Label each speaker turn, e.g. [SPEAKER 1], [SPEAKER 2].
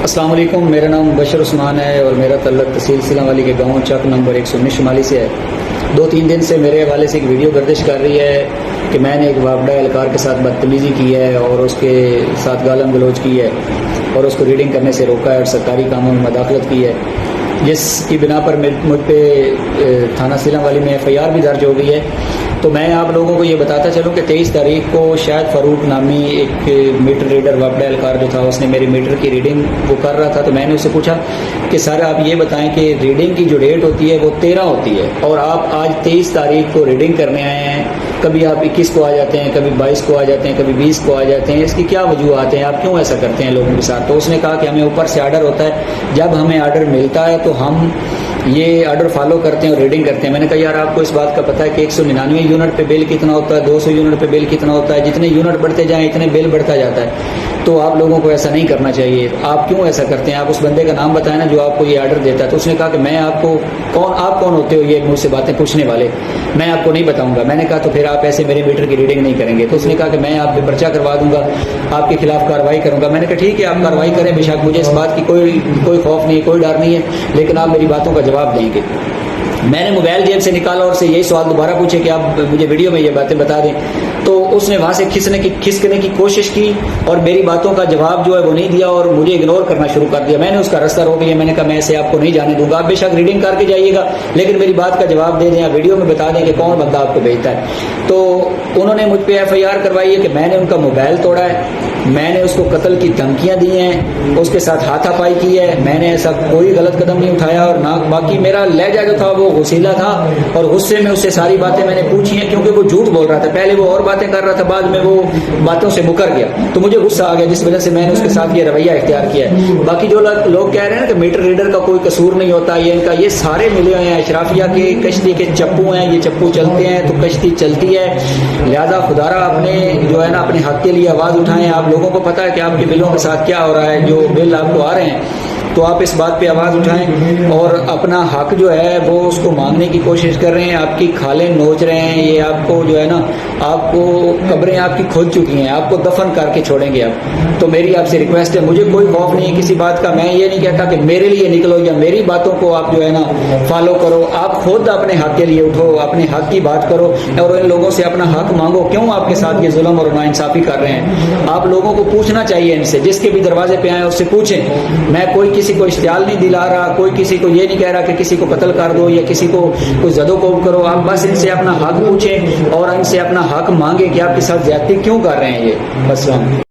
[SPEAKER 1] السلام علیکم، میرا نام بشر عثمان ہے اور میرا تعلق تحصیل سیلم والی کے گاؤں چک نمبر 119 شمالی سے ہے۔ 2-3 دن سے میرے حوالے سے ایک ویڈیو گردش کر رہی ہے کہ میں نے ایک وابڈہ اہلکار کے ساتھ بدتمیزی کی ہے اور اس کے ساتھ گالم گلوچ کی ہے اور اس کو ریڈنگ کرنے سے روکا ہے اور سرکاری کاموں میں مداخلت کی ہے، جس کی بنا پر مجھ پہ تھانہ سیلم والی میں FIR بھی درج ہو گئی ہے۔ تو میں آپ لوگوں کو یہ بتاتا چلوں کہ 23 تاریخ کو شاید فاروق نامی ایک میٹر ریڈر وابڈہ اہلکار جو تھا، اس نے میری میٹر کی ریڈنگ وہ کر رہا تھا، تو میں نے اس سے پوچھا کہ سر آپ یہ بتائیں کہ ریڈنگ کی جو ڈیٹ ہوتی ہے وہ 13 ہوتی ہے اور آپ آج 23 تاریخ کو ریڈنگ کرنے آئے ہیں، کبھی آپ 21 کو آ جاتے ہیں، کبھی 22 کو آ جاتے ہیں، کبھی 20 کو آ جاتے ہیں، اس کی کیا وجوہات ہیں؟ آپ کیوں ایسا کرتے ہیں لوگوں کے ساتھ؟ تو اس نے کہا کہ ہمیں اوپر سے آرڈر ہوتا ہے، جب ہمیں آرڈر ملتا ہے تو ہم یہ آرڈر فالو کرتے ہیں اور ریڈنگ کرتے ہیں۔ میں نے کہا یار آپ کو اس بات کا پتہ ہے کہ 199 یونٹ پہ بل کتنا ہوتا ہے، 200 یونٹ پہ بل کتنا ہوتا ہے، جتنے یونٹ بڑھتے جائیں اتنے بل بڑھتا جاتا ہے، تو آپ لوگوں کو ایسا نہیں کرنا چاہیے۔ آپ کیوں ایسا کرتے ہیں؟ آپ اس بندے کا نام بتائیں نا جو آپ کو یہ آرڈر دیتا ہے۔ تو اس نے کہا کہ میں آپ کو آپ کون ہوتے ہو یہ مجھ سے باتیں پوچھنے والے؟ میں آپ کو نہیں بتاؤں گا۔ میں نے کہا تو پھر آپ ایسے میرے میٹر کی ریڈنگ نہیں کریں گے۔ تو اس نے کہا کہ میں آپ پہ پرچہ کروا دوں گا، آپ کے خلاف کارروائی کروں گا۔ میں نے کہا ٹھیک ہے آپ کارروائی کریں، بے شک مجھے اس بات کی کوئی خوف نہیں ہے، کوئی ڈر نہیں ہے، لیکن آپ میری باتوں کا جواب دیں گے۔ میں نے موبائل جیب سے نکالا اور سے یہی سوال دوبارہ پوچھے کہ آپ مجھے ویڈیو میں یہ باتیں بتا دیں، تو اس نے وہاں سے کھسکنے کی کوشش کی اور میری باتوں کا جواب جو ہے وہ نہیں دیا اور مجھے اگنور کرنا شروع کر دیا۔ میں نے اس کا راستہ روک لیا، میں نے کہا میں ایسے آپ کو نہیں جانے دوں گا، آپ بے شک ریڈنگ کر کے جائیے گا لیکن میری بات کا جواب دے دیں، آپ ویڈیو میں بتا دیں کہ کون بندہ آپ کو بھیجتا ہے۔ تو انہوں نے مجھ پہ FIR کروائی ہے کہ میں نے ان کا موبائل توڑا ہے، میں نے اس کو قتل کی دھمکیاں دی ہیں، اس کے ساتھ ہاتھا پائی کی ہے، میں نے ایسا کوئی غلط قدم نہیں اٹھایا اور نہ باقی میرا لہجہ جو تھا وہ غصیلا تھا اور غصے میں اس سے ساری باتیں میں نے پوچھی ہیں کیونکہ وہ جھوٹ بول رہا تھا، پہلے وہ اور باتیں کر رہا تھا، بعد میں وہ باتوں سے مکر گیا تو مجھے غصہ آ گیا، جس وجہ سے میں نے اس کے ساتھ یہ رویہ اختیار کیا ہے۔ باقی جو لوگ کہہ رہے ہیں نا کہ میٹر ریڈر کا کوئی قصور نہیں ہوتا، یہ ان کا یہ سارے ملے ہوئے ہیں اشرافیہ کے، کشتی کے چپو ہیں، یہ چپو چلتے ہیں تو کشتی چلتی ہے، لہذا خدارہ اپنے جو ہے نا اپنے حق کے لیے آواز اٹھائیں۔ آپ لوگوں کو پتہ ہے کہ آپ کے بلوں کے ساتھ کیا ہو رہا ہے، جو بل آپ کو آ رہے ہیں تو آپ اس بات پہ آواز اٹھائیں اور اپنا حق جو ہے وہ اس کو مانگنے کی کوشش کر رہے ہیں۔ آپ کی کھالیں نوچ رہے ہیں، یہ آپ کو جو ہے نا آپ کو قبریں آپ کی کھود چکی ہیں، آپ کو دفن کر کے چھوڑیں گے آپ۔ تو میری آپ سے ریکویسٹ ہے، مجھے کوئی خوف نہیں ہے کسی بات کا، میں یہ نہیں کہتا کہ میرے لیے نکلو یا میری باتوں کو آپ جو ہے نا فالو کرو، آپ خود اپنے حق کے لیے اٹھو، اپنے حق کی بات کرو اور ان لوگوں سے اپنا حق مانگو۔ کیوں آپ کے ساتھ یہ ظلم اور ناانصافی کر رہے ہیں؟ آپ لوگوں کو پوچھنا چاہیے ان سے، جس کے بھی دروازے پہ آئیں اس سے پوچھیں۔ میں کسی کو اشتعال نہیں دلا رہا، کوئی کسی کو یہ نہیں کہہ رہا کہ کسی کو قتل کر دو یا کسی کو کوئی زد و کوب کرو، آپ بس ان سے اپنا حق پوچھیں اور ان سے اپنا حق مانگیں کہ آپ کے ساتھ زیادتی کیوں کر رہے ہیں یہ۔ السلام۔